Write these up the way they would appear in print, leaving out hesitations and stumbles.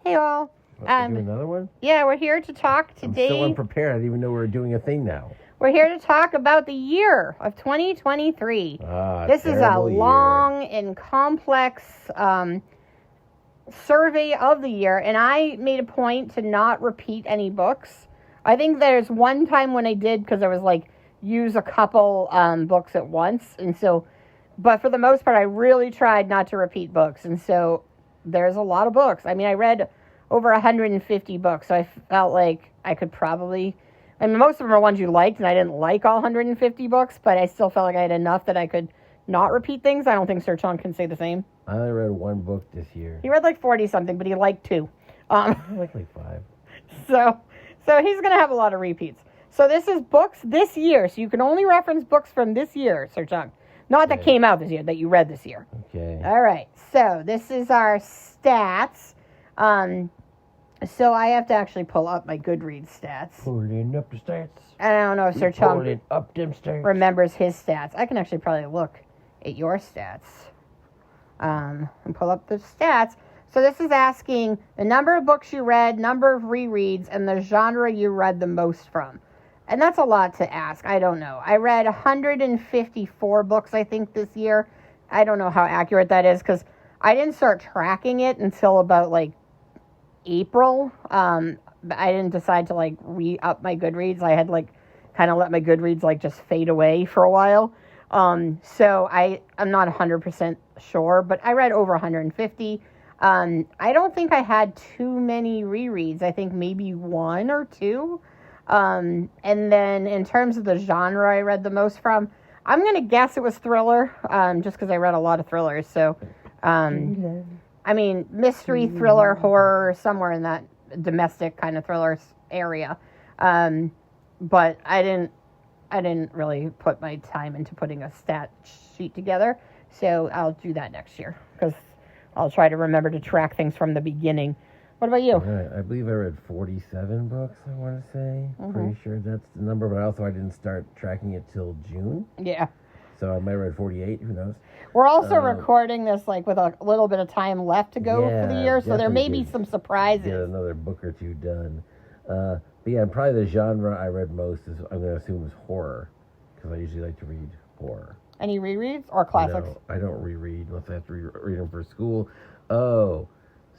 Hey all. Do another one? Yeah, we're here to talk today. I'm so unprepared. I didn't even know we were doing a thing now. We're here to talk about the year of 2023. This is a long and complex survey of the year, and I made a point to not repeat any books. I think there's one time when I did because I was like, use a couple books at once, and so, but for the most part, I really tried not to repeat books, and so there's a lot of books. I mean, I read over 150 books, so I felt like I could probably, I mean, most of them are ones you liked, and I didn't like all 150 books, but I still felt like I had enough that I could not repeat things. I don't think Sir Chong can say the same. I only read one book this year. He read like 40-something, but he liked 2. I like 5. So he's going to have a lot of repeats. So this is books this year, so you can only reference books from this year, Sir Chong. Not that came out this year, that you read this year. Okay. All right, so this is our stats. So I have to actually pull up my Goodreads stats. Pulling up the stats. I don't know if Sir Chong Pulling up them stats. remembers his stats. I can actually probably look at your stats. And pull up the stats. So this is asking the number of books you read, number of rereads, and the genre you read the most from. And that's a lot to ask. I don't know. I read 154 books, I think, this year. I don't know how accurate that is because I didn't start tracking it until about like April. I didn't decide to like re-up my Goodreads. I had like kind of let my Goodreads like just fade away for a while. So I'm not 100% sure, but I read over 150. I don't think I had too many rereads. I think maybe 1 or 2. And then in terms of the genre I read the most from, I'm going to guess it was thriller, just because I read a lot of thrillers. So, I mean, mystery, thriller, horror, somewhere in that domestic kind of thriller area. But I didn't really put my time into putting a stat sheet together. So I'll do that next year because I'll try to remember to track things from the beginning. What about you? Right. I believe I read 47 books, I want to say. Mm-hmm. Pretty sure that's the number, but also I didn't start tracking it till June. Yeah. So I might have read 48, who knows? We're also recording this like with a little bit of time left to go for the year, so there may be some surprises. Get another book or 2 done. But yeah, probably the genre I read most is, I'm going to assume, is horror, because I usually like to read horror. Any rereads or classics? No, I don't reread unless I have to read them for school. Oh,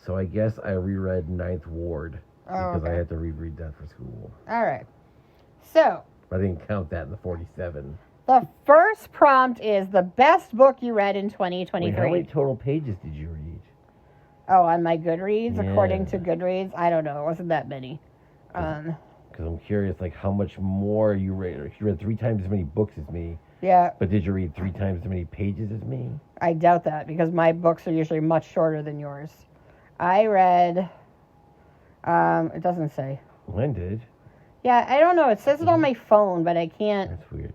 so I guess I reread Ninth Ward because I had to reread that for school. All right. So. I didn't count that in the 47. The first prompt is the best book you read in 2023. Wait, how many total pages did you read? Oh, on my Goodreads, according to Goodreads, I don't know. It wasn't that many. Because I'm curious, like, how much more you read. You read 3 times as many books as me. Yeah. But did you read 3 times as many pages as me? I doubt that, because my books are usually much shorter than yours. I read, it doesn't say. Mine did. Yeah, I don't know. It says it on my phone, but I can't. That's weird.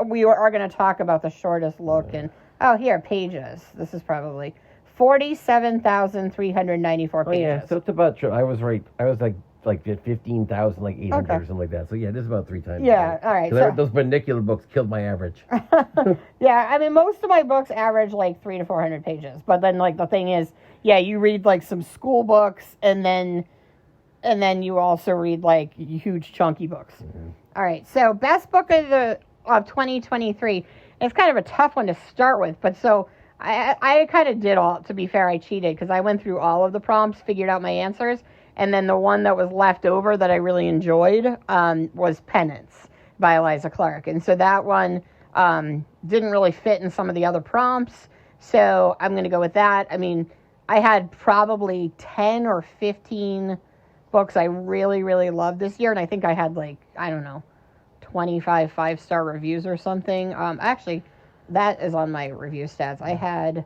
We are going to talk about the shortest look and here, pages. This is probably 47,394 pages. Oh yeah, so it's about I was right. I was like 15,800 or something like that. So yeah, this is about 3 times. Yeah, all right. So those vernacular books killed my average. Yeah, I mean most of my books average like 300 to 400 pages, but then like the thing is, yeah, you read like some school books and then you also read like huge chunky books. Mm-hmm. All right, so best book of 2023. It's kind of a tough one to start with, but so I kind of did all. To be fair, I cheated because I went through all of the prompts, figured out my answers, and then the one that was left over that I really enjoyed was Penance by Eliza Clark, and so that one didn't really fit in some of the other prompts, so I'm going to go with that. I mean, I had probably 10 or 15 books I really, really loved this year, and I think I had 25 5-star reviews or something. Actually, that is on my review stats. I'm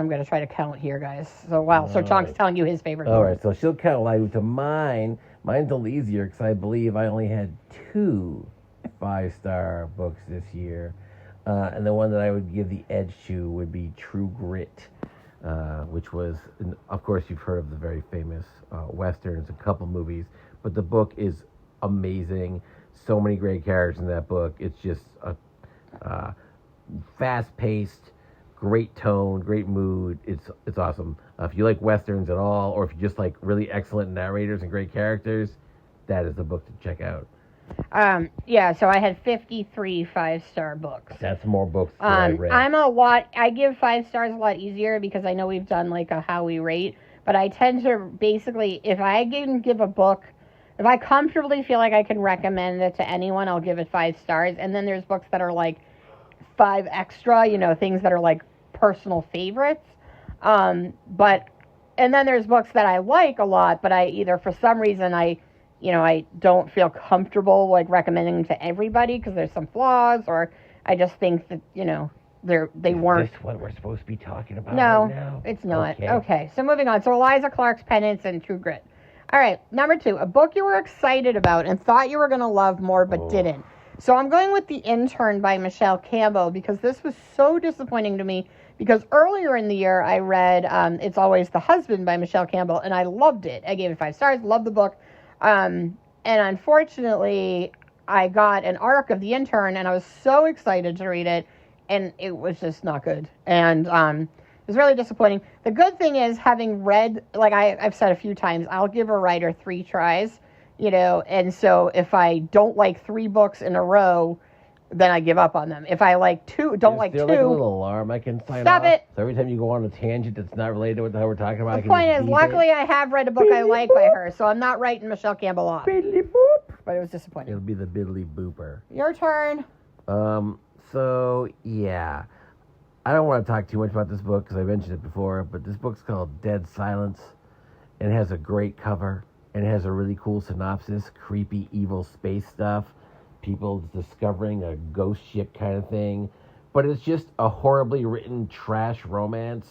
going to try to count here, guys. So, wow, so Chong's telling you his favorite book. All right, so she'll count live to mine. Mine's a little easier because I believe I only had 2 5-star books this year. And the one that I would give the edge to would be True Grit, which was, of course, you've heard of the very famous Westerns, a couple movies, but the book is amazing. So many great characters in that book. It's just a fast-paced, great tone, great mood. It's awesome. If you like westerns at all, or if you just like really excellent narrators and great characters, that is the book to check out. So I had 53 5-star books. That's more books that I read. I give 5 stars a lot easier because I know we've done like a how we rate, but I tend to basically, if I can give a book, if I comfortably feel like I can recommend it to anyone, I'll give it 5 stars. And then there's books that are like 5 extra, things that are like personal favorites. And then there's books that I like a lot, but I either for some reason I don't feel comfortable like recommending them to everybody because there's some flaws, or I just think that, they weren't. Is this what we're supposed to be talking about right now? No, it's not. Okay, so moving on. So Eliza Clark's Penance and True Grit. All right, number 2, a book you were excited about and thought you were going to love more but didn't. So I'm going with The Intern by Michelle Campbell because this was so disappointing to me because earlier in the year I read It's Always the Husband by Michelle Campbell and I loved it. I gave it 5 stars, loved the book. And unfortunately, I got an arc of The Intern and I was so excited to read it and it was just not good. And it was really disappointing. The good thing is having read, like I've said a few times, I'll give a writer 3 tries, and so if I don't like 3 books in a row, then I give up on them. If I like 2, don't like 2. Is there like a little alarm I can sign Stop off? it. So every time you go on a tangent that's not related to what the hell we're talking about, the point is, luckily I have read a book I like by her, so I'm not writing Michelle Campbell off. Biddly boop. But it was disappointing. It'll be the biddly booper. Your turn. So, yeah. I don't want to talk too much about this book because I mentioned it before, but this book's called Dead Silence, and it has a great cover, and it has a really cool synopsis, creepy, evil space stuff, people discovering a ghost ship kind of thing, but it's just a horribly written trash romance,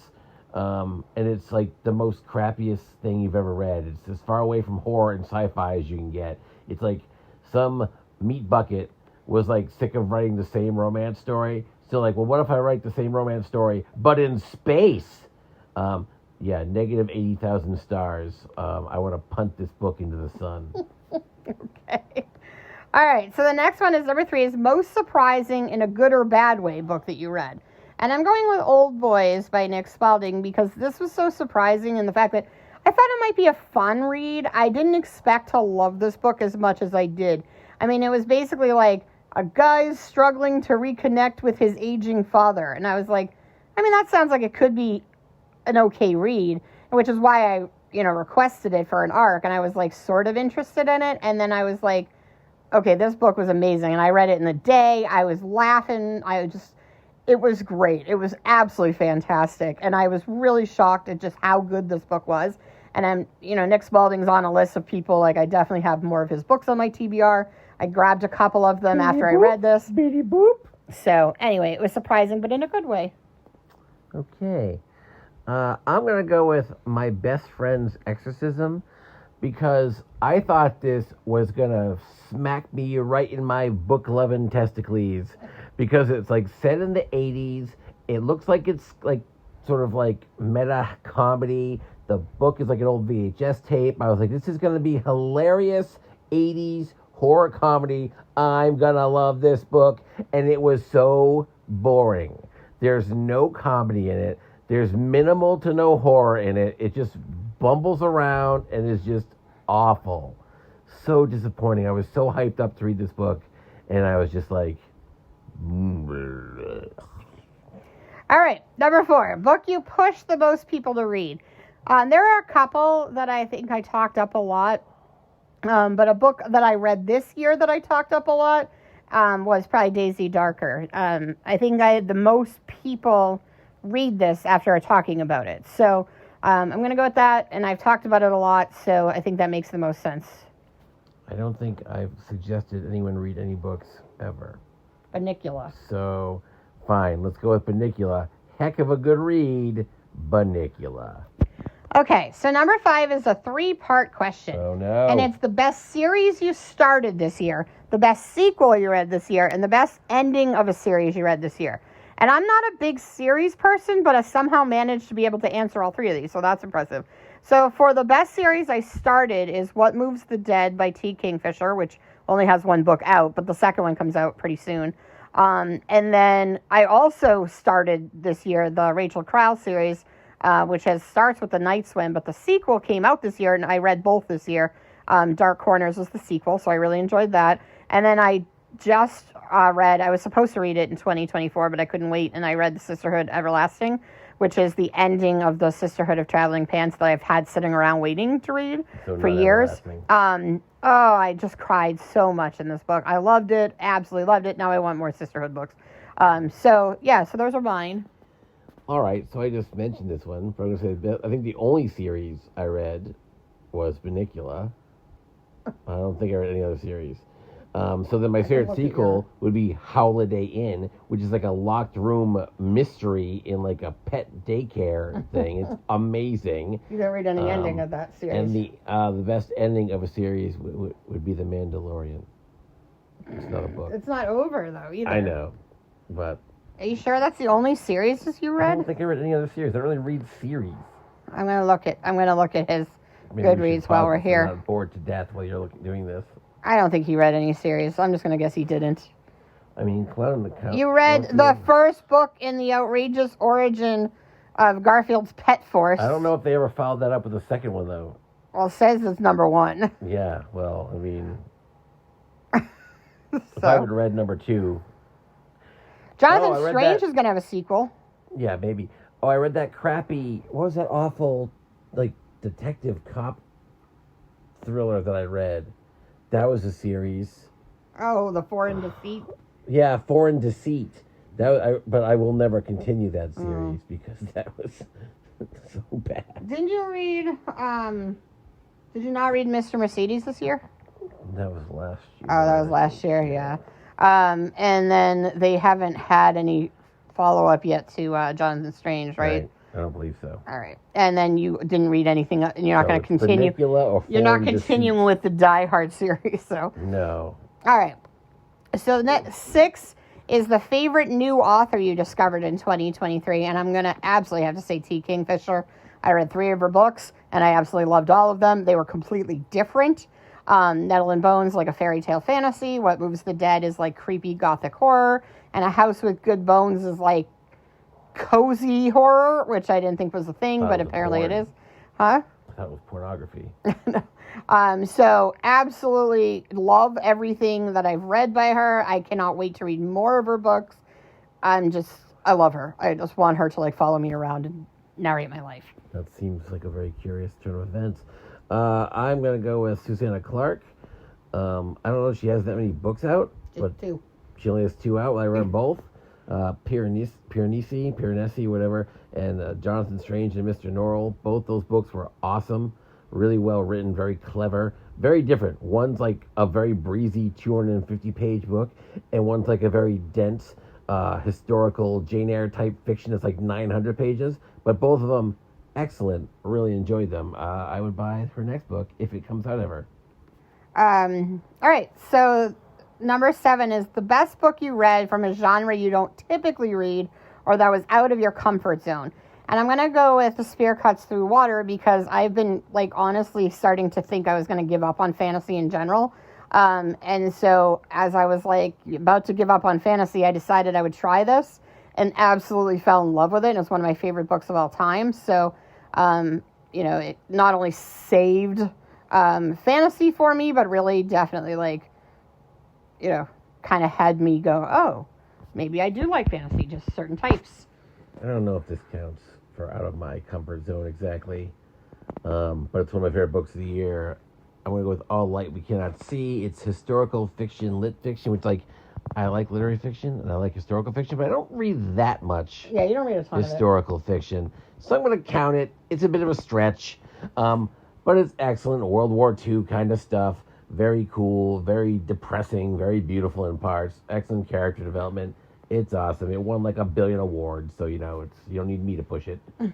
and it's like the most crappiest thing you've ever read. It's as far away from horror and sci-fi as you can get. It's like some meat bucket was like sick of writing the same romance story. So like, well, what if I write the same romance story, but in space? Negative 80,000 stars. I want to punt this book into the sun. Okay. All right. So the next one is number 3 is most surprising in a good or bad way book that you read. And I'm going with Old Boys by Nick Spalding because this was so surprising in the fact that I thought it might be a fun read. I didn't expect to love this book as much as I did. I mean, it was basically like a guy's struggling to reconnect with his aging father. And I was like, that sounds like it could be an okay read, which is why I, requested it for an arc. And I was like sort of interested in it. And then I was like, okay, this book was amazing. And I read it in the day. I was laughing. It was great. It was absolutely fantastic. And I was really shocked at just how good this book was. And I'm, Nick Spalding's on a list of people, like I definitely have more of his books on my TBR. I grabbed a couple of them after I read this. Bitty boop. So, anyway, it was surprising, but in a good way. Okay. I'm going to go with My Best Friend's Exorcism because I thought this was going to smack me right in my book-loving testicles because it's like set in the 80s. It looks like it's like sort of like meta comedy. The book is like an old VHS tape. I was like, this is going to be hilarious 80s horror comedy. I'm going to love this book. And it was so boring. There's no comedy in it. There's minimal to no horror in it. It just bumbles around and is just awful. So disappointing. I was so hyped up to read this book. And I was just like... All right, number 4. Book you push the most people to read. There are a couple that I think I talked up a lot. But a book that I read this year that I talked up a lot was probably Daisy Darker. I think I had the most people read this after talking about it. So I'm going to go with that, and I've talked about it a lot, so I think that makes the most sense. I don't think I've suggested anyone read any books ever. Banicula. So, fine, let's go with Banicula. Heck of a good read, Banicula. Okay, so number 5 is a 3-part question. Oh, no. And it's the best series you started this year, the best sequel you read this year, and the best ending of a series you read this year. And I'm not a big series person, but I somehow managed to be able to answer all 3 of these, so that's impressive. So for the best series I started is What Moves the Dead by T. Kingfisher, which only has 1 book out, but the second one comes out pretty soon. And then I also started this year the Rachel Crowell series, which starts with The Night Swim, but the sequel came out this year, and I read both this year. Dark Corners was the sequel, so I really enjoyed that. And then I just read, I was supposed to read it in 2024, but I couldn't wait, and I read The Sisterhood Everlasting, which is the ending of the Sisterhood of Traveling Pants that I've had sitting around waiting to read for years. I just cried so much in this book. I loved it, absolutely loved it. Now I want more Sisterhood books. So those are mine. All right, so I just mentioned this one. But I'm going to say, I think the only series I read was Bunnicula. I don't think I read any other series. So then my favorite sequel would be Holiday Inn, which is like a locked room mystery in like a pet daycare thing. It's amazing. You didn't read any ending of that series. And the best ending of a series would be The Mandalorian. It's not a book. It's not over though either. I know, but are you sure that's the only series you read? I don't think I read any other series. I don't really read series. I'm gonna look at his Goodreads while we're here. I'm not bored to death while you're doing this. I don't think he read any series. I'm just going to guess he didn't. I mean, Clown in the Couch. You read the first book in the outrageous origin of Garfield's Pet Force. I don't know if they ever followed that up with the second one, though. Well, it says it's number 1. Yeah, well, I mean... If I would have read number 2... Jonathan Strange is going to have a sequel. Yeah, maybe. Oh, I read that crappy... What was that awful, like, detective cop thriller that I read? That was a series. Oh, The Foreign Deceit? Yeah, Foreign Deceit. But I will never continue that series because that was so bad. Did you not read Mr. Mercedes this year? That was last year. Oh, that was last year, yeah. And then they haven't had any follow-up yet to Jonathan Strange, right? I don't believe so. All right. And then you didn't read anything, and you're not going to continue. You're not continuing with the Die Hard series, so. No. All right. So the next 6 is the favorite new author you discovered in 2023, and I'm going to absolutely have to say T. Kingfisher. I read 3 of her books, and I absolutely loved all of them. They were completely different. Nettle and Bones, like a fairy tale fantasy. What Moves the Dead is like creepy gothic horror, and A House with Good Bones is like cozy horror, which I didn't think was a thing, but apparently it is. Huh? That was pornography. So absolutely love everything that I've read by her. I cannot wait to read more of her books. I love her. I just want her to like follow me around and narrate my life. That seems like a very curious turn of events. I'm going to go with Susanna Clark. I don't know if she has that many books out. Just 2. She only has 2 out. I read both. Piranesi, whatever, and Jonathan Strange and Mr. Norrell. Both those books were awesome, really well written, very clever, very different. One's like a very breezy 250-page book, and one's like a very dense historical Jane Eyre type fiction that's like 900 pages, but both of them excellent. Really enjoyed them. I would buy her next book if it comes out ever. All right, so number 7 is the best book you read from a genre you don't typically read or that was out of your comfort zone. And I'm going to go with The Spear Cuts Through Water because I've been, like, honestly starting to think I was going to give up on fantasy in general. And so as I was, like, about to give up on fantasy, I decided I would try this and absolutely fell in love with it. And it's one of my favorite books of all time. So, it not only saved fantasy for me, but really definitely, like, kind of had me go, oh, maybe I do like fantasy, just certain types. I don't know if this counts for out of my comfort zone exactly, but it's one of my favorite books of the year. I'm going to go with All Light We Cannot See. It's historical fiction, lit fiction, which, like, I like literary fiction and I like historical fiction, but I don't read that much. Yeah, you don't read a ton historical fiction. So I'm going to count it. It's a bit of a stretch, but it's excellent. World War II kind of stuff. Very cool, very depressing, very beautiful in parts. Excellent character development. It's awesome. It won like 1 billion awards, so you don't need me to push it. All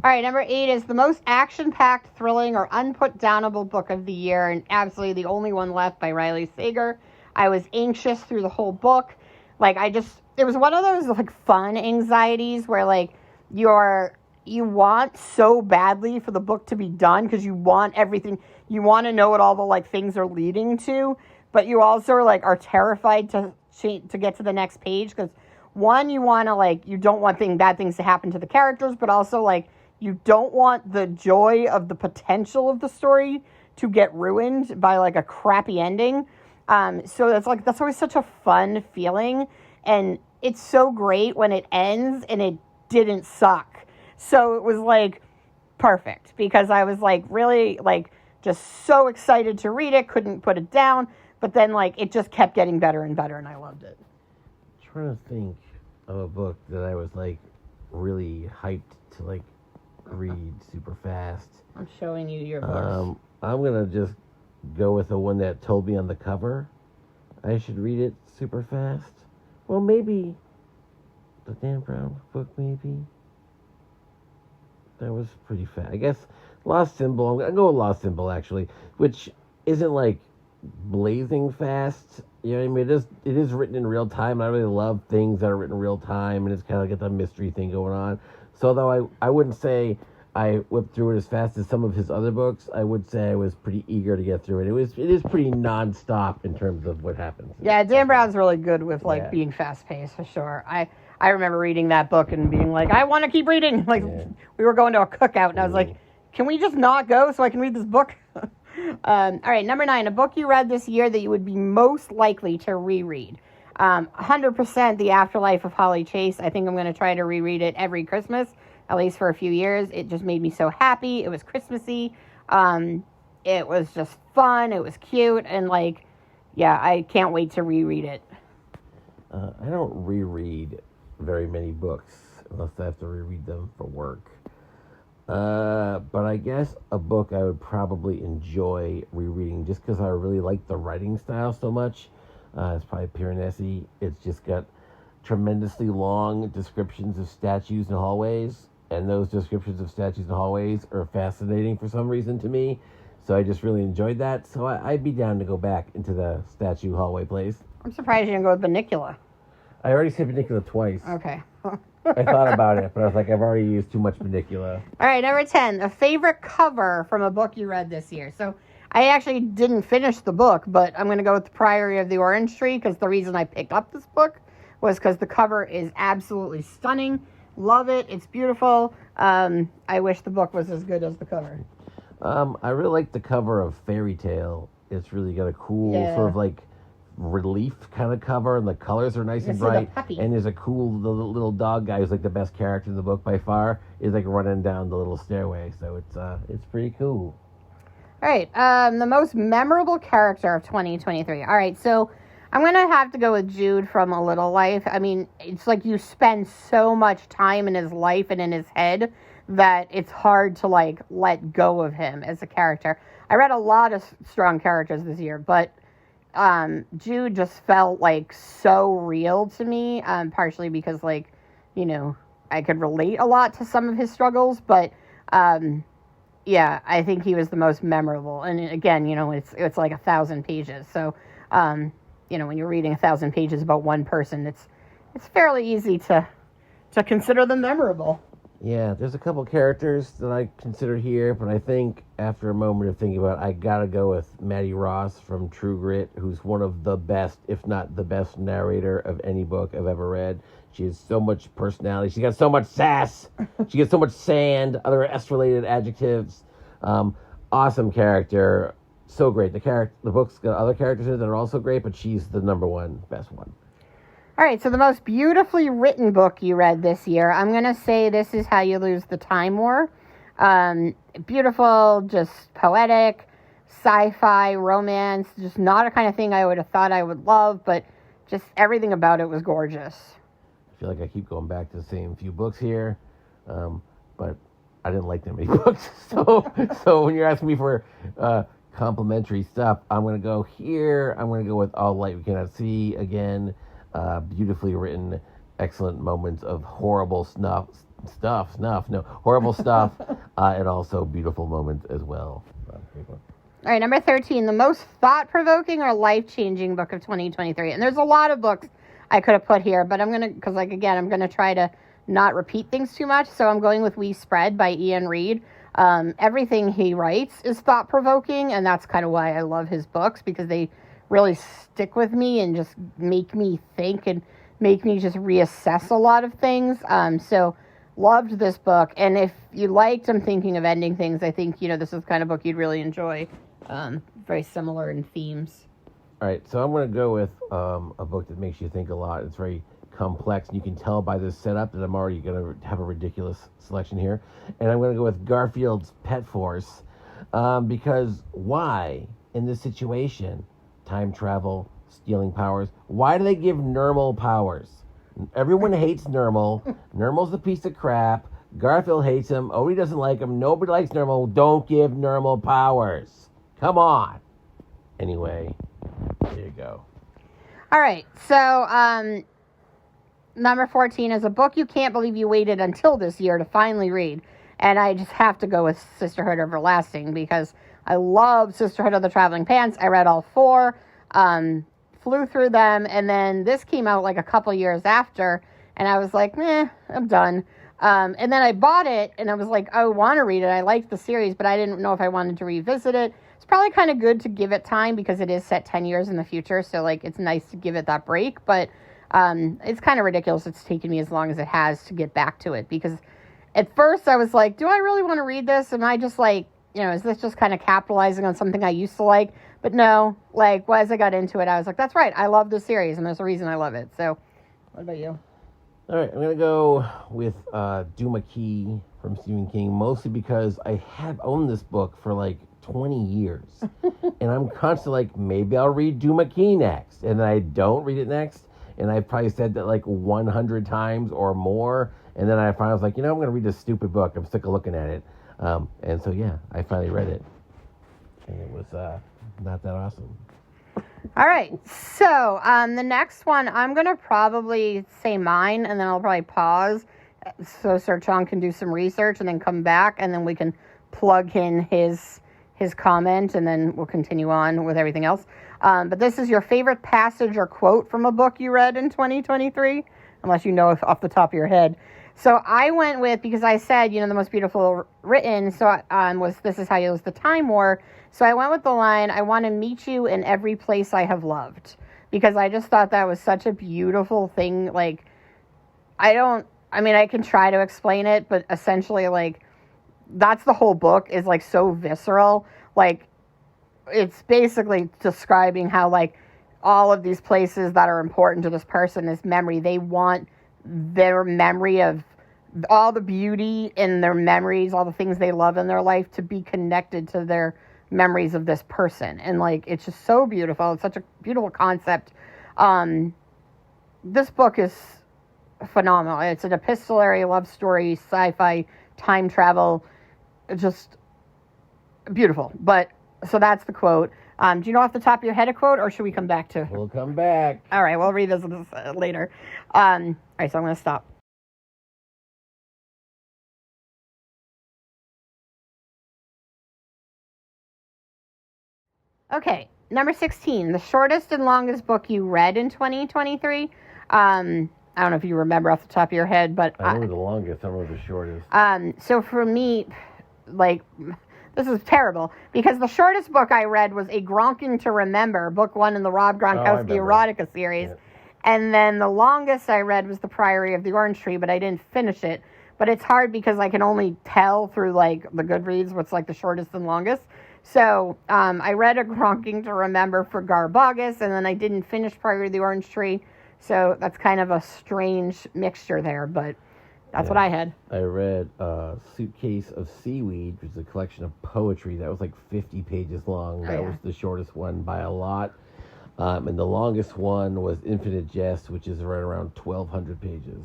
right, number 8 is the most action-packed, thrilling, or unput-downable book of the year, and absolutely the only one left by Riley Sager. I was anxious through the whole book. Like, it was one of those like fun anxieties where like you want so badly for the book to be done because you want everything. You want to know what all the like things are leading to, but you also are terrified to to get to the next page, because one, you want to, like, you don't want bad things to happen to the characters, but also, like, you don't want the joy of the potential of the story to get ruined by, like, a crappy ending. So that's always such a fun feeling, and it's so great when it ends and it didn't suck. So it was, like, perfect, because I was, like, really, like, just so excited to read it, couldn't put it down, but then, like, it just kept getting better and better, and I loved it. I'm trying to think of a book that I was, like, really hyped to, like, read super fast. I'm showing you your books. I'm going to just go with the one that told me on the cover I should read it super fast. Well, maybe the Dan Brown book, maybe. That was pretty fast. I guess Lost Symbol, I'm going to go with Lost Symbol, actually, which isn't, like, blazing fast. You know what I mean? It is written in real time. I really love things that are written in real time, and it's kind of like a mystery thing going on. So although I wouldn't say I whipped through it as fast as some of his other books, I would say I was pretty eager to get through it. It is pretty nonstop in terms of what happens. Yeah, Dan Brown's really good with, like, being fast-paced, for sure. I remember reading that book and being like, I want to keep reading. Like, we were going to a cookout, and I was like, can we just not go so I can read this book? All right, number 9, a book you read this year that you would be most likely to reread. 100% The Afterlife of Holly Chase. I think I'm going to try to reread it every Christmas, at least for a few years. It just made me so happy. It was Christmassy. It was just fun. It was cute. And, like, yeah, I can't wait to reread it. I don't reread very many books unless I have to reread them for work. But I guess a book I would probably enjoy rereading just because I really like the writing style so much. It's probably Piranesi. It's just got tremendously long descriptions of statues and hallways, and those descriptions of statues and hallways are fascinating for some reason to me. So I just really enjoyed that. So I'd be down to go back into the statue hallway place. I'm surprised you didn't go with Bunnicula. I already said Bunnicula twice. Okay. I thought about it, but I was like, I've already used too much Bunnicula. All right, number 10, a favorite cover from a book you read this year. So I actually didn't finish the book, but I'm going to go with The Priory of the Orange Tree, because the reason I picked up this book was because the cover is absolutely stunning. Love it. It's beautiful. I wish the book was as good as the cover. I really like the cover of Fairy Tale. It's really got a cool sort of like relief kind of cover, and the colors are nice and bright. And there's a cool little dog guy who's like the best character in the book by far, is like running down the little stairway. So it's pretty cool. All right, the most memorable character of 2023. All right, so I'm going to have to go with Jude from A Little Life. I mean, it's like you spend so much time in his life and in his head that it's hard to, like, let go of him as a character. I read a lot of strong characters this year, but Jude just felt, like, so real to me, partially because, like, you know, I could relate a lot to some of his struggles, but yeah, I think he was the most memorable. And again, you know, it's like 1,000 pages. So, you know, when you're reading 1,000 pages about one person, it's fairly easy to consider them memorable. Yeah, there's a couple characters that I consider here, but I think after a moment of thinking about it, I gotta go with Maddie Ross from True Grit, who's one of the best, if not the best narrator of any book I've ever read. She has so much personality. She got so much sass. She gets so much sand, other S-related adjectives. Awesome character. So great. The book's got other characters in it that are also great, but she's the number one, best one. All right, so the most beautifully written book you read this year, I'm going to say This Is How You Lose the Time War. Beautiful, just poetic, sci-fi, romance, just not a kind of thing I would have thought I would love, but just everything about it was gorgeous. I feel like I keep going back to the same few books here, but I didn't like that many books. So when you're asking me for complimentary stuff, I'm going to go here. I'm going to go with All Light We Cannot See again. Beautifully written, excellent moments of horrible horrible stuff, and also beautiful moments as well. All right, number 13, the most thought-provoking or life-changing book of 2023. And there's a lot of books I could have put here, but I'm going to, because, like, again, I'm going to try to not repeat things too much, so I'm going with We Spread by Ian Reid. Everything he writes is thought-provoking, and that's kind of why I love his books, because they really stick with me and just make me think and make me just reassess a lot of things. So loved this book. And if you liked I'm Thinking of Ending Things, I think, this is the kind of book you'd really enjoy. Very similar in themes. All right, so I'm going to go with a book that makes you think a lot. It's very complex, and you can tell by this setup that I'm already going to have a ridiculous selection here. And I'm going to go with Garfield's Pet Force, because why, in this situation, time travel, stealing powers, why do they give Nermal powers? Everyone hates Nermal. Nermal's a piece of crap. Garfield hates him. Odie doesn't like him. Nobody likes Nermal. Don't give Nermal powers. Come on. Anyway, there you go. All right, so number 14 is a book you can't believe you waited until this year to finally read. And I just have to go with Sisterhood of Everlasting because I love Sisterhood of the Traveling Pants. I read all 4, flew through them, and then this came out like a couple years after, and I was like, I'm done. And then I bought it, and I was like, I want to read it. I liked the series, but I didn't know if I wanted to revisit it. It's probably kind of good to give it time because it is set 10 years in the future, so like it's nice to give it that break, but it's kind of ridiculous it's taken me as long as it has to get back to it, because at first I was like, do I really want to read this? Am I just like, is this just kind of capitalizing on something I used to like? But no, like, as I got into it, I was like, that's right, I love this series, and there's a reason I love it. So, what about you? All right, I'm going to go with Duma Key from Stephen King, mostly because I have owned this book for like 20 years. And I'm constantly like, maybe I'll read Duma Key next. And then I don't read it next. And I've probably said that like 100 times or more. And then I finally was like, I'm going to read this stupid book. I'm sick of looking at it. And so, yeah, I finally read it. And it was not that awesome. All right. So, the next one, I'm going to probably say mine, and then I'll probably pause so Sir Chong can do some research and then come back, and then we can plug in his comment, and then we'll continue on with everything else. But this is your favorite passage or quote from a book you read in 2023, unless you know off the top of your head. So I went with, because I said, the most beautiful written, so was This Is How You Lose the Time War. So I went with the line, I want to meet you in every place I have loved. Because I just thought that was such a beautiful thing. Like, I can try to explain it, but essentially, like, that's the whole book, is, like, so visceral. Like, it's basically describing how, like, all of these places that are important to this person is memory. They want their memory of all the beauty in their memories, all the things they love in their life, to be connected to their memories of this person. And like, it's just so beautiful. It's such a beautiful concept. This book is phenomenal. It's an epistolary love story, sci-fi, time travel, just beautiful. But so that's the quote. Do you know off the top of your head a quote, or should we come back to? We'll come back. All right, we'll revisit this later. All right, so I'm going to stop. Okay, number 16, the shortest and longest book you read in 2023. I don't know if you remember off the top of your head, but I remember the longest, I remember the shortest. So for me, like, this is terrible, because the shortest book I read was A Gronking to Remember, book 1 in the Rob Gronkowski erotica series. Yeah. And then the longest I read was The Priory of the Orange Tree, but I didn't finish it. But it's hard because I can only tell through, like, the Goodreads what's, like, the shortest and longest. So, I read A Gronking to Remember for Garbogus, and then I didn't finish Priory of the Orange Tree. So, that's kind of a strange mixture there, but that's what I had. I read Suitcase of Seaweed, which is a collection of poetry that was like 50 pages long. That was the shortest one by a lot. And the longest one was Infinite Jest, which is right around 1,200 pages.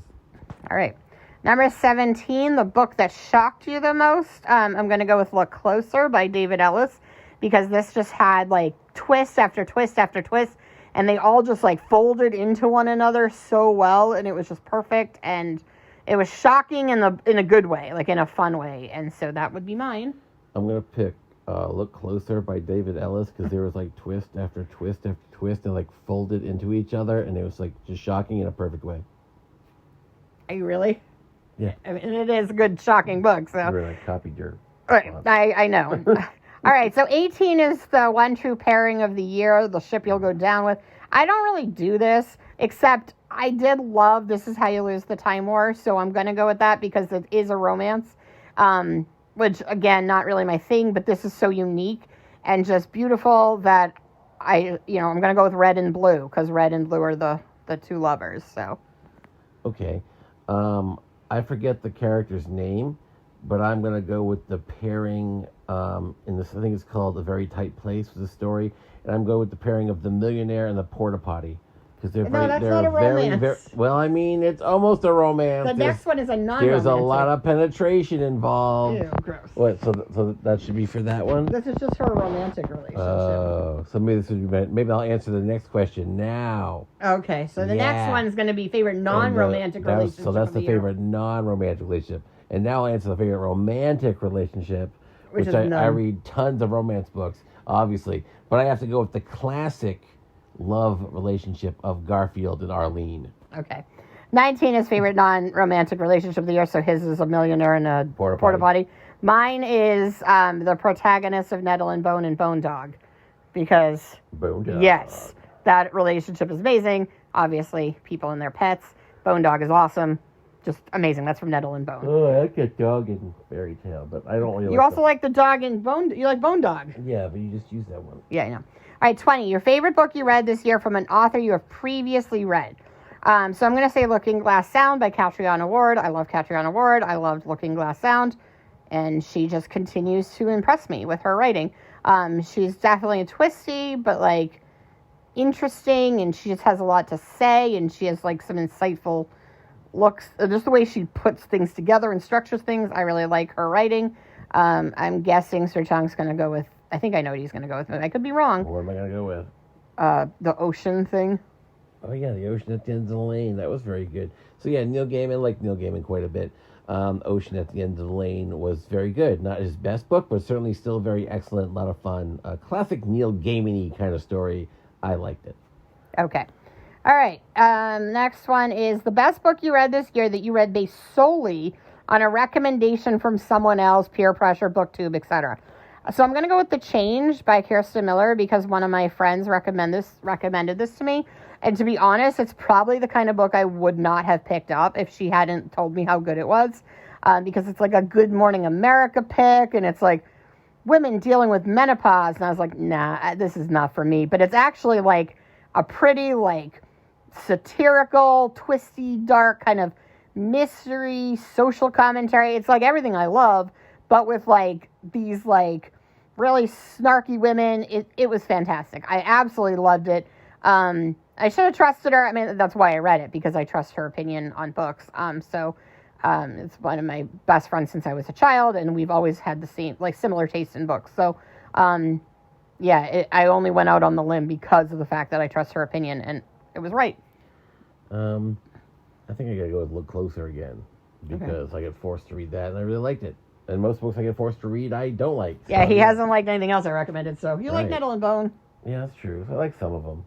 All right. Number 17, the book that shocked you the most. I'm going to go with Look Closer by David Ellis, because this just had like twist after twist after twist, and they all just like folded into one another so well, and it was just perfect, and it was shocking in a good way, like in a fun way, and so that would be mine. I'm going to pick Look Closer by David Ellis, because there was like twist after twist after twist, and like folded into each other, and it was like just shocking in a perfect way. Are you really? Yeah. I mean, it is a good, shocking book, so. You really copied your... Right, I know. All right, so 18 is the one true pairing of the year, the ship you'll go down with. I don't really do this, except I did love This Is How You Lose the Time War, so I'm going to go with that because it is a romance, which, again, not really my thing, but this is so unique and just beautiful that I'm going to go with Red and Blue, because Red and Blue are the two lovers, so. Okay. I forget the character's name, but I'm going to go with the pairing in this, I think it's called A Very Tight Place, was the story, and I'm going with the pairing of the millionaire and the porta potty. Because that's not a romance. Well, I mean, it's almost a romance. The next one is a non-romantic. There's a lot of penetration involved. Ew, gross. What? So that should be for that one. This is just her romantic relationship. Oh, so maybe this would be. Maybe I'll answer the next question now. Okay, so the next one is going to be favorite non-romantic relationship. So that's the favorite non-romantic relationship, and now I'll answer the favorite romantic relationship, which I read tons of romance books, obviously, but I have to go with the classic love relationship of Garfield and Arlene. Okay. 19 is favorite non-romantic relationship of the year, so his is a millionaire and a porta potty. Mine is the protagonist of Nettle and Bone Dog, because Bone Dog. Yes, that relationship is amazing. Obviously, people and their pets. Bone Dog is awesome. Just amazing. That's from Nettle and Bone. Oh, I like a dog in Fairy Tale, but I don't really You also like the dog in Bone... You like Bone Dog. Yeah, but you just use that one. Yeah, I know. All right, 20. Your favorite book you read this year from an author you have previously read. So I'm going to say Looking Glass Sound by Catriona Ward. I love Catriona Ward. I loved Looking Glass Sound. And she just continues to impress me with her writing. She's definitely a twisty, but, like, interesting. And she just has a lot to say. And she has, like, some insightful looks. Just the way she puts things together and structures things. I really like her writing. I'm guessing Sir Chang's going to go with... I think I know what he's going to go with. I could be wrong. What am I going to go with? The ocean thing. Oh, yeah, The Ocean at the End of the Lane. That was very good. So, yeah, Neil Gaiman, I like Neil Gaiman quite a bit. Ocean at the End of the Lane was very good. Not his best book, but certainly still very excellent. A lot of fun. Classic Neil Gaiman-y kind of story. I liked it. Okay. All right. Next one is the best book you read this year that you read based solely on a recommendation from someone else, peer pressure, booktube, etc. So I'm going to go with The Change by Kirsten Miller because one of my friends recommended this to me. And to be honest, it's probably the kind of book I would not have picked up if she hadn't told me how good it was. Because it's like a Good Morning America pick, and it's like women dealing with menopause. And I was like, nah, this is not for me. But it's actually like a pretty like satirical, twisty, dark kind of mystery, social commentary. It's like everything I love, but with like these like really snarky women. It was fantastic. I absolutely loved it. I should have trusted her. I mean, that's why I read it, because I trust her opinion on books. It's one of my best friends since I was a child, and we've always had the same, like, similar taste in books. So, I only went out on the limb because of the fact that I trust her opinion, and it was right. I think I gotta go with Look Closer again, because I get forced to read that, and I really liked it. And most books I get forced to read, I don't like. So yeah, he hasn't liked anything else I recommended, so you like Nettle and Bone. Yeah, that's true. I like some of them.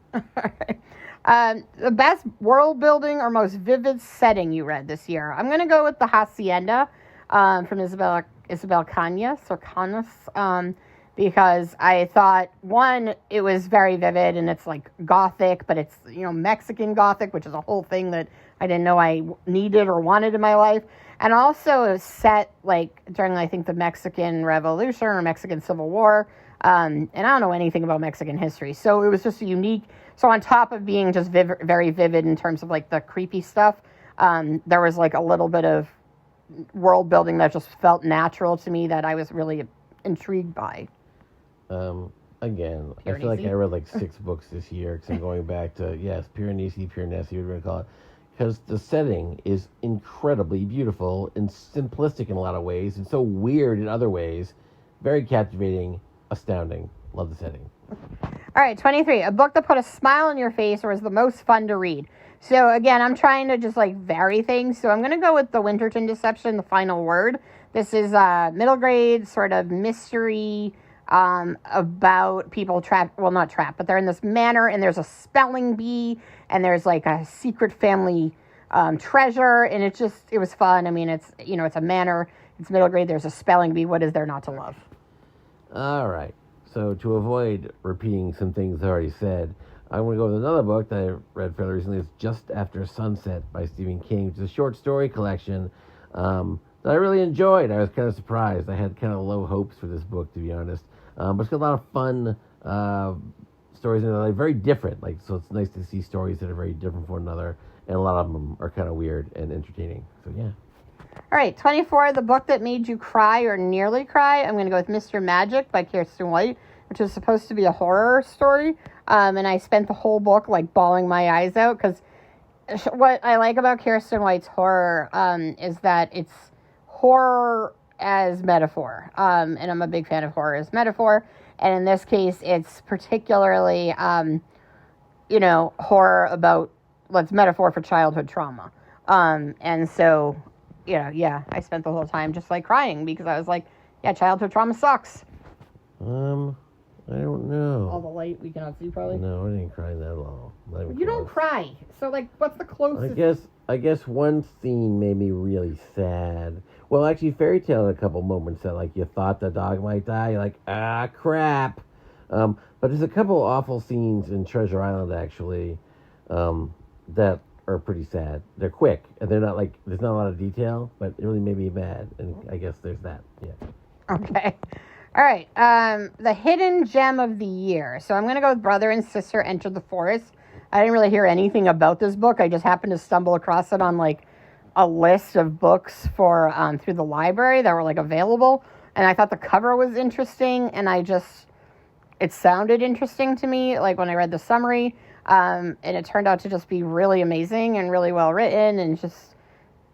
The best world building or most vivid setting you read this year. I'm going to go with The Hacienda from Isabel Cañas, because I thought, one, it was very vivid and it's like Gothic, but it's, Mexican Gothic, which is a whole thing that I didn't know I needed or wanted in my life. And also it was set like during, I think, the Mexican Revolution or Mexican Civil War. And I don't know anything about Mexican history. So it was just unique. So on top of being just very vivid in terms of like the creepy stuff, there was like a little bit of world building that just felt natural to me that I was really intrigued by. Again, I feel like I read like 6 books this year because I'm going back to, Piranesi, whatever you want to call it. Because the setting is incredibly beautiful and simplistic in a lot of ways and so weird in other ways. Very captivating, astounding. Love the setting. All right, 23. A book that put a smile on your face or was the most fun to read. So, again, I'm trying to just, like, vary things. So I'm going to go with The Winterton Deception, The Final Word. This is middle grade sort of mystery about people trapped, well, not trapped, but they're in this manor, and there's a spelling bee, and there's, like, a secret family treasure, and it was fun. I mean, it's a manor, it's middle grade, there's a spelling bee. What is there not to love? All right. So to avoid repeating some things I already said, I'm going to go with another book that I read fairly recently. It's Just After Sunset by Stephen King, which is a short story collection that I really enjoyed. I was kind of surprised. I had kind of low hopes for this book, to be honest. But it's got a lot of fun stories in it, like very different. Like, so it's nice to see stories that are very different from one another, and a lot of them are kind of weird and entertaining. So yeah. All right, 24, the book that made you cry or nearly cry. I'm going to go with Mr. Magic by Kirsten White, which is supposed to be a horror story. And I spent the whole book like bawling my eyes out because what I like about Kirsten White's horror is that it's horror as metaphor. And I'm a big fan of horror as metaphor. And in this case, it's particularly, horror about, let's metaphor for childhood trauma. And so, I spent the whole time just like crying because I was like, yeah, childhood trauma sucks. I don't know. All the light we cannot see, probably. No, I didn't cry that long. You don't cry. So, like, what's the closest? I guess one scene made me really sad. Well, actually, Fairy Tale had a couple moments that, like, you thought the dog might die. You're like, crap. But there's a couple awful scenes in Treasure Island, actually, that are pretty sad. They're quick, and they're not, like, there's not a lot of detail, but it really made me mad. And I guess there's that, yeah. Okay. All right, the hidden gem of the year. So I'm going to go with Brother and Sister Enter the Forest. I didn't really hear anything about this book. I just happened to stumble across it on, like, a list of books for through the library that were, like, available. And I thought the cover was interesting, and it sounded interesting to me, like, when I read the summary. And it turned out to just be really amazing and really well written and just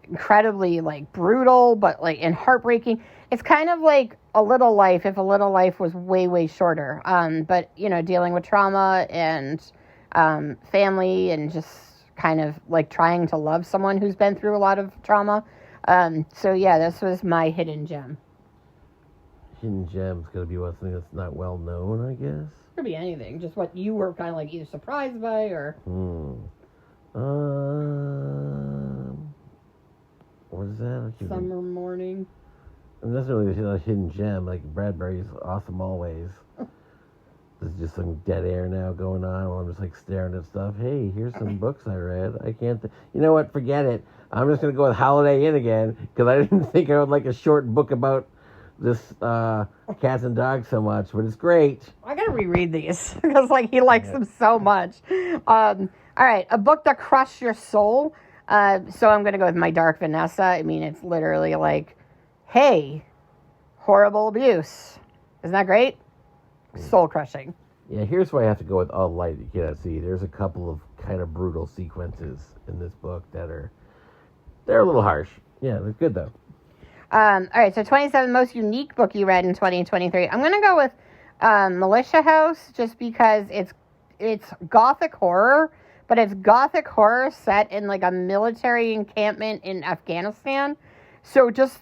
incredibly, like, brutal, but, like, and heartbreaking. It's kind of like A Little Life, if A Little Life was way, way shorter. But, dealing with trauma and family and just kind of, like, trying to love someone who's been through a lot of trauma. This was my hidden gem. Hidden gem's going to be something that's not well known, I guess. Could be anything. Just what you were kind of, like, either surprised by or... What is that? Summer Morning. And that's really a hidden gem. Like, Bradbury's awesome always. There's just some dead air now going on while I'm just, like, staring at stuff. Hey, here's some books I read. I can't... You know what? Forget it. I'm just going to go with Holiday Inn again, because I didn't think I would like a short book about this cats and dogs so much, but it's great. I got to reread these, because, like, he likes them so much. All right, a book that crushed your soul. So I'm going to go with My Dark Vanessa. I mean, it's literally like, hey, horrible abuse. Isn't that great? Soul crushing. Yeah, here's why I have to go with All Light You Cannot See. There's a couple of kind of brutal sequences in this book they're a little harsh. Yeah, they're good though. All right, so 27 most unique book you read in 2023. I'm going to go with Militia House just because it's gothic horror, but it's gothic horror set in like a military encampment in Afghanistan. So just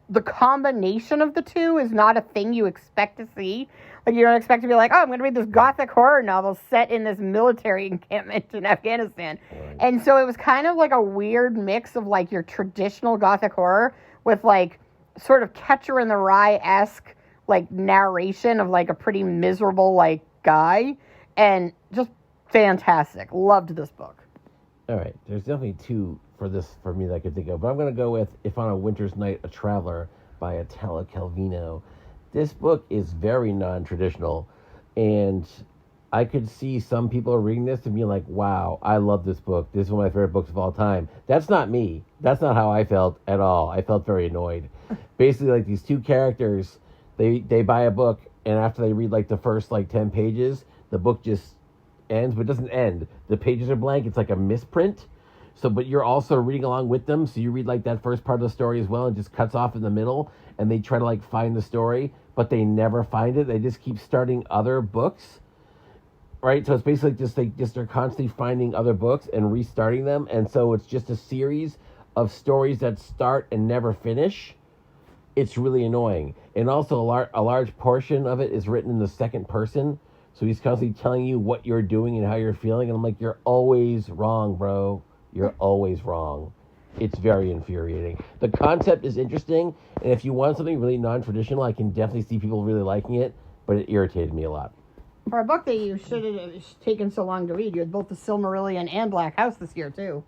the combination of the two is not a thing you expect to see. Like, you don't expect to be like, oh, I'm going to read this gothic horror novel set in this military encampment in Afghanistan. Right. And so it was kind of like a weird mix of like your traditional gothic horror with like sort of Catcher in the Rye-esque like narration of like a pretty miserable like guy, and just fantastic. Loved this book. All right, there's definitely two for me that I could think of, but I'm going to go with If on a Winter's Night, a Traveler by Italo Calvino. This book is very non-traditional, and I could see some people reading this and being like, wow, I love this book. This is one of my favorite books of all time. That's not me. That's not how I felt at all. I felt very annoyed. Basically, like, these two characters, they buy a book, and after they read, like, the first, like, 10 pages, the book just ends, but it doesn't end. The pages are blank. It's like a misprint. So, but you're also reading along with them, so you read, like, that first part of the story as well, and just cuts off in the middle, and they try to, like, find the story, but they never find it. They just keep starting other books. Right, so it's basically they're constantly finding other books and restarting them, and so it's just a series of stories that start and never finish. It's really annoying, and also a large portion of it is written in the second person, so he's constantly telling you what you're doing and how you're feeling, and I'm like, you're always wrong, bro. You're always wrong. it's very infuriating. The concept is interesting, and if you want something really non-traditional, I can definitely see people really liking it, but it irritated me a lot. For a book that you should have taken so long to read, you had both the Silmarillion and Black House this year, too.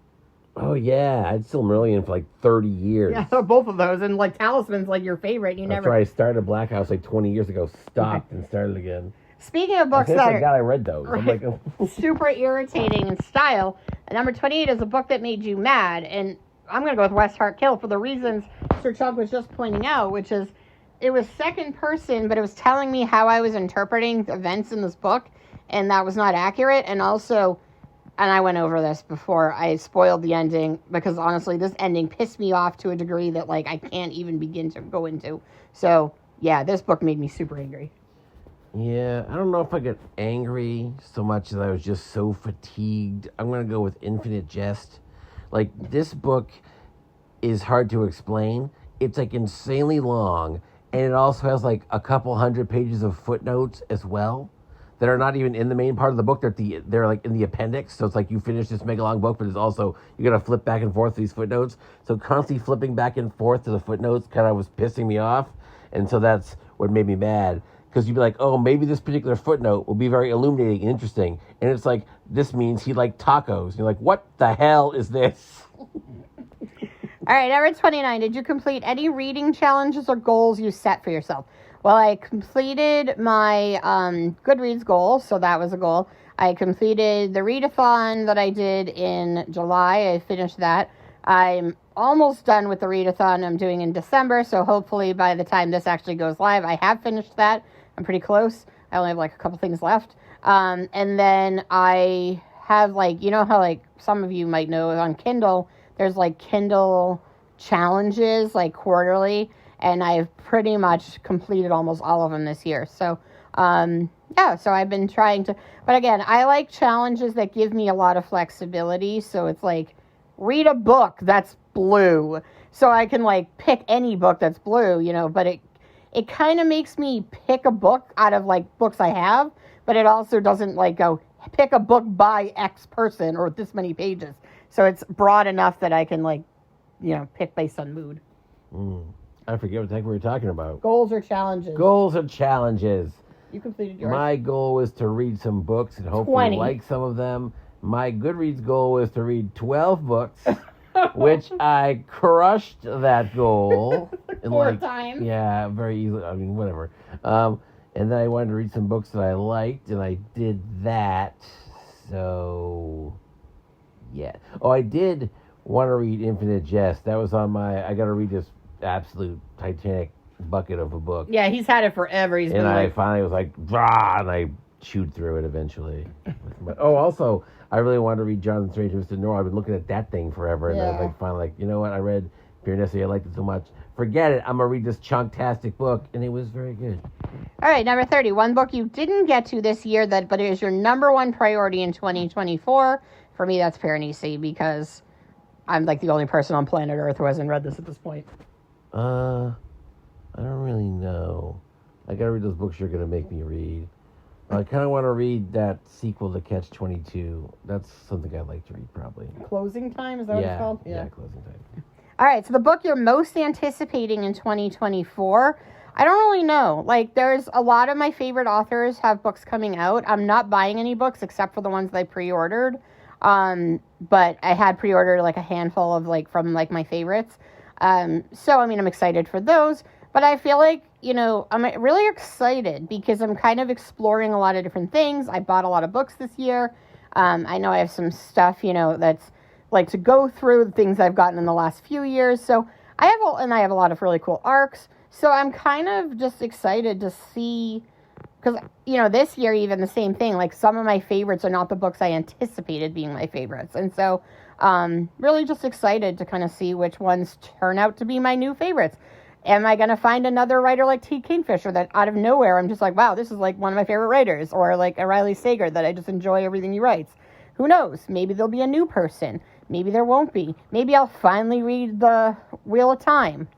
Oh, yeah. I had Silmarillion for like 30 years. Yeah, both of those. And like Talisman's like your favorite. That's right. I started Black House like 20 years ago, stopped, and started again. Speaking of books that I forgot I read those. Right, I'm like, oh. super irritating in style, number 28 is a book that made you mad. And I'm going to go with West Hart Kill for the reasons Sir Chuck was just pointing out, which is it was second person, but it was telling me how I was interpreting the events in this book, and that was not accurate. And also, and I went over this before, I spoiled the ending, because honestly, this ending pissed me off to a degree that, like, I can't even begin to go into. So, yeah, this book made me super angry. Yeah, I don't know if I get angry so much as I was just so fatigued. I'm going to go with Infinite Jest. Like, this book is hard to explain. It's, like, insanely long, and it also has, like, a couple hundred pages of footnotes as well that are not even in the main part of the book. They're like in the appendix. So it's like you finish this mega long book, but it's also, you got to flip back and forth to these footnotes. So constantly flipping back and forth to the footnotes kind of was pissing me off. And so that's what made me mad. Because you'd be like, oh, maybe this particular footnote will be very illuminating and interesting. And it's like, this means he liked tacos. And you're like, what the hell is this? All right, number 29. Did you complete any reading challenges or goals you set for yourself? Well, I completed my Goodreads goal, so that was a goal. I completed the readathon that I did in July. I finished that. I'm almost done with the readathon I'm doing in December, so hopefully by the time this actually goes live, I have finished that. I'm pretty close. I only have like a couple things left. And then I have like, you know how like some of you might know on Kindle, there's like Kindle challenges like quarterly, and I've pretty much completed almost all of them this year. So, yeah, so I've been trying to, but again, I like challenges that give me a lot of flexibility. So it's like, read a book that's blue. So I can like pick any book that's blue, you know, but it kind of makes me pick a book out of like books I have, but it also doesn't like go pick a book by X person or this many pages. So it's broad enough that I can like, you know, pick based on mood. I forget what the heck we were talking about. Goals or challenges? Goals or challenges. You completed yours. My goal was to read some books and hopefully 20. like some of them. My Goodreads goal was to read 12 books, which I crushed that goal. in 4 times. Yeah, very easily. I mean, whatever. And then I wanted to read some books that I liked, and I did that. So, yeah. Oh, I did want to read Infinite Jest. That was on my, I got to read this absolute Titanic bucket of a book. Yeah, he's had it forever. And I finally was like, rah, and I chewed through it eventually. Also, I really wanted to read Jonathan Strange and Mr. Norrell. I've been looking at that thing forever, and I was like, finally, like, you know what? I read Fear Necessary. I liked it so much. Forget it. I'm going to read this chunk-tastic book, and it was very good. All right, number 30. One book you didn't get to this year, but it is your number one priority in 2024. For me, that's Piranesi, because I'm like the only person on planet Earth who hasn't read this at this point. I don't really know. I got to read those books you're going to make me read. I kind of want to read that sequel to Catch-22. That's something I'd like to read, probably. Closing Time? Is that what it's called? Yeah, Closing Time. All right, so the book you're most anticipating in 2024, I don't really know. Like, there's a lot of my favorite authors have books coming out. I'm not buying any books except for the ones that I pre-ordered. But I had pre-ordered like a handful of like from like my favorites. So, I mean, I'm excited for those. But I feel like, you know, I'm really excited because I'm kind of exploring a lot of different things. I bought a lot of books this year. I know I have some stuff, you know, that's like to go through the things I've gotten in the last few years. So I have a lot of really cool arcs. So I'm kind of just excited to see, because, you know, this year, even the same thing, like some of my favorites are not the books I anticipated being my favorites. And so really just excited to kind of see which ones turn out to be my new favorites. Am I going to find another writer like T. Kingfisher that out of nowhere I'm just like, wow, this is like one of my favorite writers, or like a Riley Sager that I just enjoy everything he writes? Who knows? Maybe there'll be a new person. Maybe there won't be. Maybe I'll finally read The Wheel of Time.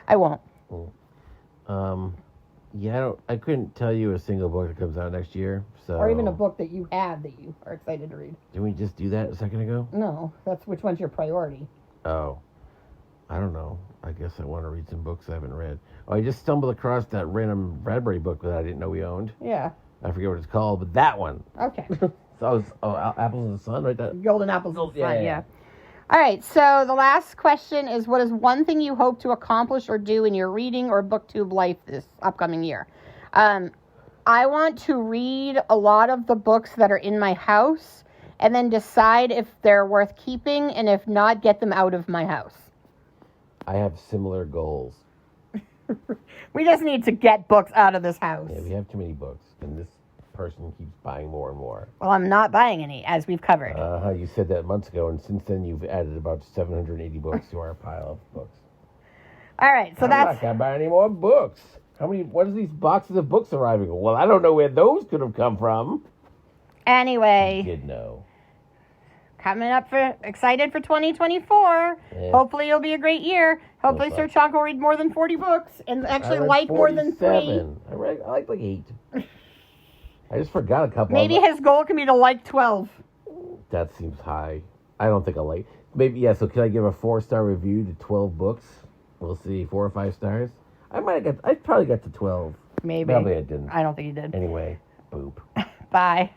I won't. Yeah, I couldn't tell you a single book that comes out next year. So. Or even a book that you have that you are excited to read. Didn't we just do that a second ago? No, that's which one's your priority. Oh, I don't know. I guess I want to read some books I haven't read. Oh, I just stumbled across that random Bradbury book that I didn't know we owned. Yeah. I forget what it's called, but that one. Okay. So Apples in the Sun, right? That. Golden Apples in the Sun, Yeah. yeah. All right, so the last question is, what is one thing you hope to accomplish or do in your reading or booktube life this upcoming year? I want to read a lot of the books that are in my house and then decide if they're worth keeping, and if not, get them out of my house. I have similar goals. We just need to get books out of this house. Yeah, we have too many books, and this person keeps buying more and more. Well, I'm not buying any, as we've covered. You said that months ago, and since then you've added about 780 books to our pile of books. All right, so I'm that's... not going to buy any more books. What are these boxes of books arriving? Well, I don't know where those could have come from. Anyway. You did know. Coming up excited for 2024. Yeah. Hopefully it'll be a great year. Hopefully Sir Chalk will read more than 40 books and actually like more than 3. I like 8. I just forgot a couple. Maybe his goal can be to like 12. That seems high. I don't think I'll like. Maybe, yeah, so can I give a 4-star review to 12 books? We'll see, 4 or 5 stars? I probably got to 12. Maybe. Probably I didn't. I don't think he did. Anyway, boop. Bye.